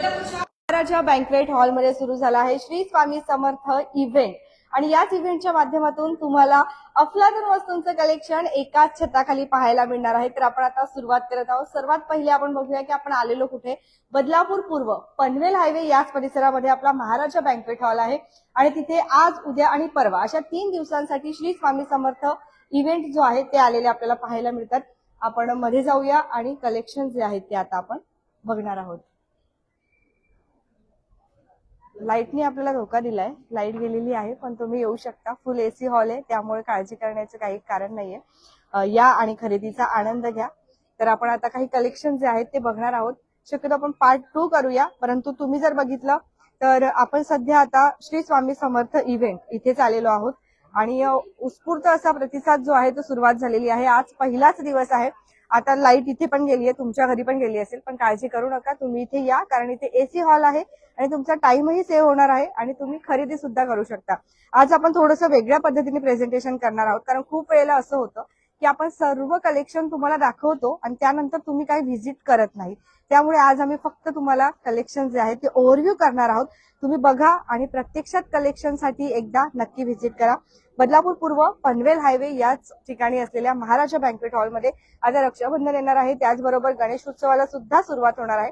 महाराजा banquet हॉलमध्ये सुरू झाला आहे श्री स्वामी समर्थ इव्हेंट आणि याच इव्हेंटच्या माध्यमातून तुम्हाला अफलातून वस्तूंचं कलेक्शन एकाच छताखाली पाहायला मिळणार आहे। तर आपण आता सुरुवात करत आहोत। सर्वात पहिले आपण बघूया की आपण आलेलो कुठे, बदलापूर पूर्व पनवेल हायवे याच परिसरामध्ये आपला महाराजा बँक्वेट हॉल आहे आणि तिथे आज उद्या आणि परवा अशा 3 दिवसांसाठी श्री स्वामी समर्थ इव्हेंट जो आहे ते आलेले आपल्याला पाहायला मिळतात। आपण मध्ये जाऊया आणि कलेक्शन जे आहेत ते आता आपण बघणार आहोत। लाईटने आपल्याला धोका दिलाय, लाईट गेलेली आहे पण तुम्ही येऊ शकता। फुल एसी हॉल आहे त्यामुळे काळजी करण्याचं काही कारण नाहीये। या आणि खरेदीचा आनंद घ्या। तर आपण आता काही कलेक्शन जे आहेत ते बघणार आहोत। शक्यतो आपण पार्ट 2 करूया, परंतु तुम्ही जर बघितलं तर आपण सध्या आता श्री स्वामी समर्थ इव्हेंट इथेच आलेलो आहोत आणि उत्स्फूर्त असा प्रतिसाद जो आहे तो सुरुवात झालेली आहे। आज पहिलाच दिवस आहे। आता लाईट इथे पण गेली आहे, तुमच्या घरी पण गेली असेल, पण काळजी करू नका, तुम्ही इथे या कारण इथे एसी हॉल आहे आणि तुमचा टाइमही सेव्ह होणार आहे आणि तुम्ही खरेदी सुद्धा करू शकता। आज आपण थोडंसं वेगळ्या पद्धतीने प्रेझेंटेशन करणार आहोत कारण खूप वेळेला असं होतं की आपण सर्व कलेक्शन तुम्हाला दाखवतो आणि त्यानंतर तुम्ही काही व्हिजिट करत नाही। त्यामुळे आज आम्ही फक्त तुम्हाला कलेक्शन जे आहे ते ओव्हरव्ह्यू करणार आहोत। तुम्ही बघा आणि प्रत्यक्षात कलेक्शनसाठी एकदा नक्की व्हिजिट करा। बदलापूर पूर्व पनवेल हायवे याच ठिकाणी असलेल्या महाराजा बँक्वेट हॉलमध्ये आता रक्षाबंधन येणार आहे, त्याचबरोबर गणेश उत्सवाला सुद्धा सुरुवात होणार आहे।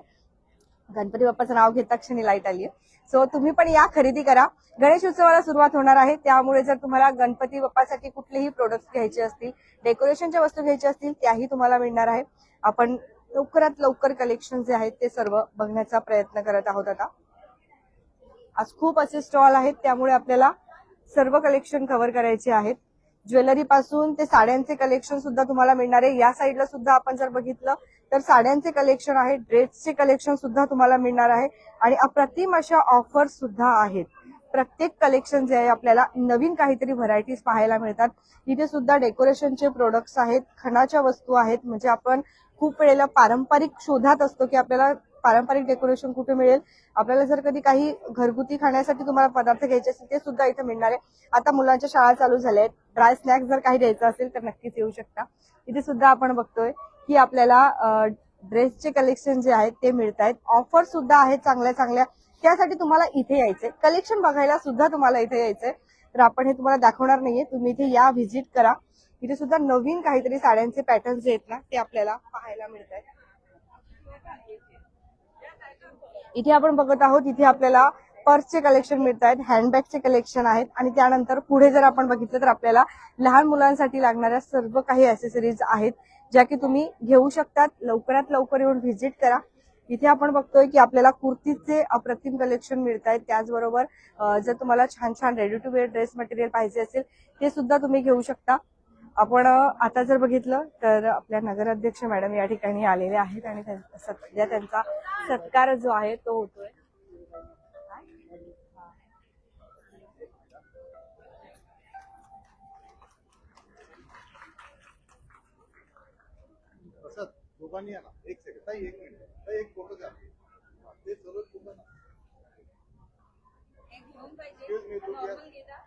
गणपती बाप्पाचं नाव घेता क्षणी लाईट आली आहे, सो तुम्ही पण या, खरेदी करा। गणेश उत्सवाला सुरुवात होणार आहे त्यामुळे जर तुम्हाला गणपती बाप्पासाठी कुठलेही प्रोडक्ट्स घ्यायचे असतील, डेकोरेशनच्या वस्तू घ्यायच्या असतील, त्याही तुम्हाला मिळणार आहे। आपण लवकरात लवकर कलेक्शन जे आहेत ते सर्व बघण्याचा प्रयत्न करत आहोत। आता आज खूप असे स्टॉल आहेत त्यामुळे आपल्याला सर्व कलेक्शन कव्हर करायचे आहेत। ज्वेलरी पासून ते साड्यांचे कलेक्शन सुद्धा तुम्हाला मिळणार आहे। या साईडला सुद्धा आपण जर बघितलं तर साड्यांचे कलेक्शन आहे, ड्रेसचे कलेक्शन सुद्धा तुम्हाला मिळणार आहे आणि अप्रतिम अशा ऑफर सुद्धा आहेत। प्रत्येक कलेक्शन जे आहे आपल्याला नवीन काहीतरी व्हरायटीज पाहायला मिळतात। इथे सुद्धा डेकोरेशनचे प्रोडक्ट्स आहेत, खणाच्या वस्तू आहेत, म्हणजे आपण खूप वेळेला पारंपरिक शोधात असतो की आपल्याला पारंपरिक डेकोरेशन कुठे मिळेल। आपल्याला जर कधी काही घरगुती खाण्यासाठी तुम्हाला पदार्थ घ्यायचे असतील ते सुद्धा इथे मिळणार आहे। आता मुलांच्या शाळा चालू झाल्या आहेत, ड्राय स्नॅक्स जर काही द्यायचं असेल तर नक्कीच येऊ शकता। इथे सुद्धा आपण बघतोय की आपल्याला ड्रेसचे कलेक्शन जे आहेत ते मिळत आहेत, ऑफर सुद्धा आहेत चांगल्या चांगल्या। त्यासाठी तुम्हाला इथे यायचंय, कलेक्शन बघायला सुद्धा तुम्हाला इथे यायचंय। तर आपण हे तुम्हाला दाखवणार नाहीये, तुम्ही इथे या, व्हिजिट करा। इथे सुद्धा नवीन काहीतरी साड्यांचे पॅटर्न्स जे आहेत ना ते आपल्याला पाहायला मिळत आहेत। इथे आपण बघत आहोत, इथे आपल्याला पर्सचे कलेक्शन मिळत आहेत, हँडबॅगचे कलेक्शन आहेत आणि त्यानंतर पुढे जर आपण बघितलं तर आपल्याला लहान मुलांसाठी लागणाऱ्या सर्व काही ऍसेसरीज आहेत ज्या की तुम्ही घेऊ शकतात। लवकरात लवकर येऊन व्हिजिट करा। इथे आपण बघतोय की आपल्याला कुर्तीचे अप्रतिम कलेक्शन मिळत आहेत, त्याचबरोबर जर तुम्हाला छान छान ready to wear dress material पाहिजे असेल ते सुद्धा तुम्ही घेऊ शकता। आपण आता जर बघितलं तर आपल्या नगराध्यक्ष मॅडम या ठिकाणी आलेले आहेत आणि सध्या त्यांचा सत्कार जो आहे तो होतोय। दोघांनी या ना, एक सेकंड ताई, एक मिनिट ताई, एक फोटो द्या। ते सर्व तुम्हाला एक घेऊन पाहिजे, नॉर्मल घेता।